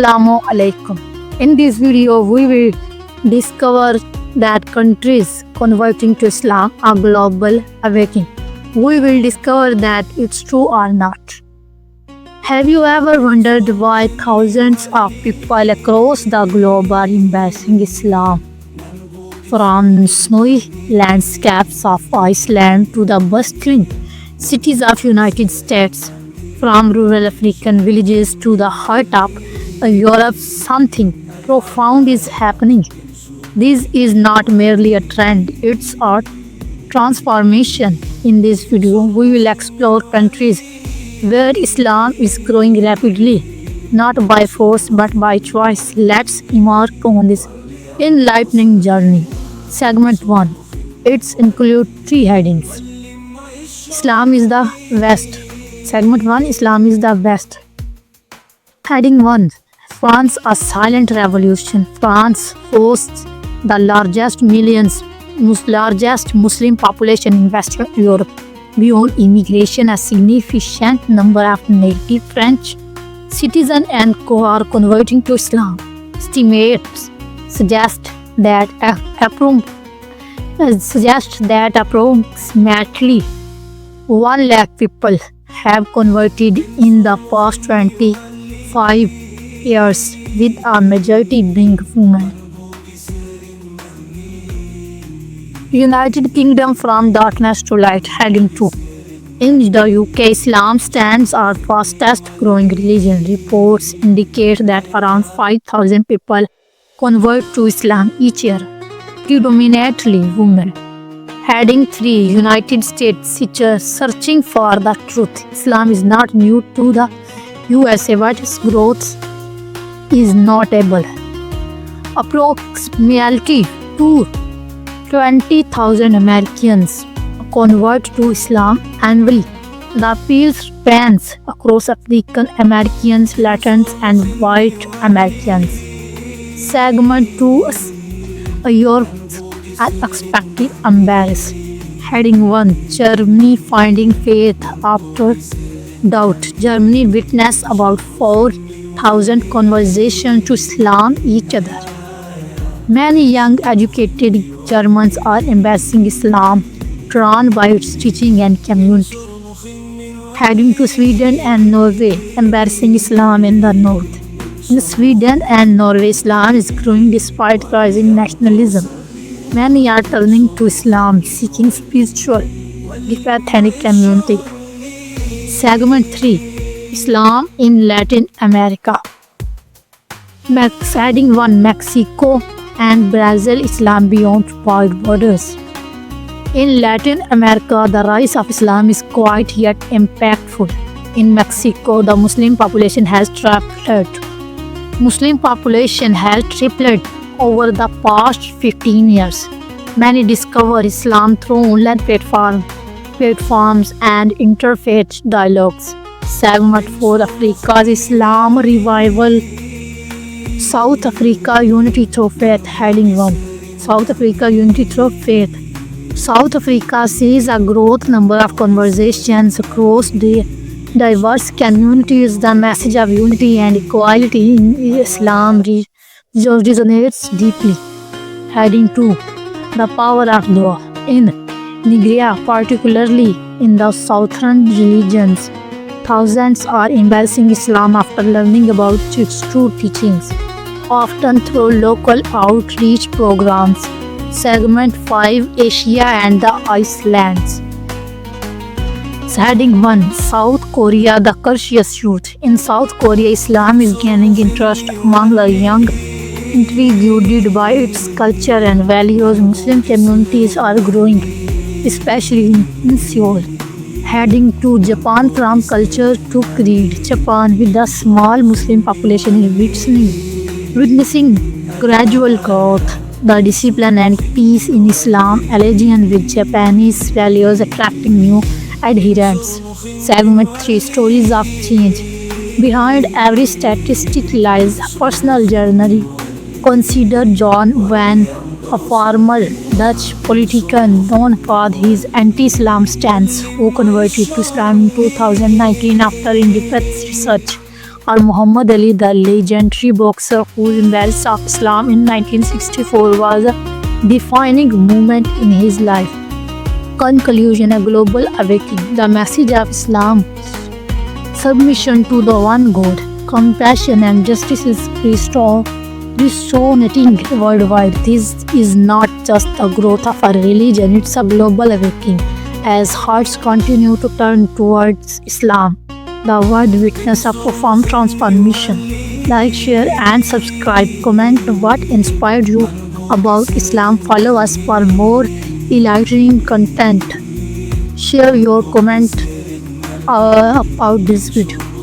Assalamu alaikum. In this video, we will discover that countries converting to Islam are global awakening. We will discover that it's true or not. Have you ever wondered why thousands of people across the globe are embracing Islam? From the snowy landscapes of Iceland to the bustling cities of United States, from rural African villages to the heart of Europe, something profound is happening. This is not merely a trend, it's a transformation. In this video, we will explore countries where Islam is growing rapidly, not by force but by choice. Let's embark on this enlightening journey. Segment 1. It's include three headings. Islam is the West. Segment 1. Islam is the West. Heading 1. France, a silent revolution. France hosts the largest Muslim population in Western Europe. Beyond immigration, a significant number of native French citizens are converting to Islam. Estimates suggest that approximately 1 lakh people have converted in the past 25 years, with a majority being women. United Kingdom, from darkness to light. Heading 2. In the UK, Islam stands our fastest growing religion. Reports indicate that around 5,000 people convert to Islam each year, predominantly women. Heading 3. United States, searching for the truth. Islam is not new to the USA, but its growth is notable. Approximately 20,000 Americans convert to Islam annually. The appeal spans across African Americans, Latins, and white Americans. Segment 2. Europe's unexpected embrace. Heading 1. Germany finding faith after doubt. Germany witnessed about 4,000 conversions to Islam each other. Many young educated Germans are embracing Islam, drawn by its teaching and community. Heading to Sweden and Norway, embracing Islam in the north. In Sweden and Norway, Islam is growing despite rising nationalism. Many are turning to Islam, seeking spiritual ethnic community. Segment 3. Islam in Latin America. Heading 1. Mexico and Brazil, Islam beyond wide borders. In Latin America, the rise of Islam is quite yet impactful. In Mexico, the Muslim population has tripled over the past 15 years. Many discover Islam through online platforms and interfaith dialogues. Segment 4. Africa's Islam revival. South Africa, unity through faith. Heading 1. South Africa, unity through faith. South Africa sees a growth number of conversations across the diverse communities. The message of unity and equality in Islam resonates deeply. Heading 2. The power of dua. In Nigeria, particularly in the southern regions, thousands are embracing Islam after learning about its true teachings, often through local outreach programs. Segment 5. Asia and the Islands. Heading 1. South Korea, the courageous youth. In South Korea, Islam is gaining interest among the young, intrigued by its culture and values. Muslim communities are growing, especially in Seoul. Heading 2. Japan, from culture to creed. Japan, with a small Muslim population, is witnessing gradual growth. The discipline and peace in Islam align with Japanese values, attracting new adherents. Segment 3. Stories of change. Behind every statistic lies a personal journey. Consider John Van, a former Dutch politician known for his anti-Islam stance, who converted to Islam in 2019 after in-depth research or Muhammad Ali, the legendary boxer who embraced Islam in 1964, was a defining moment in his life. Conclusion: a global awakening. The message of Islam, submission to the one God, compassion and justice is resonating worldwide. This is not just the growth of a religion, it's a global awakening. As hearts continue to turn towards Islam, the world witness a profound transformation. Like, share, and subscribe. Comment what inspired you about Islam. Follow us for more enlightening content. Share your comment about this video.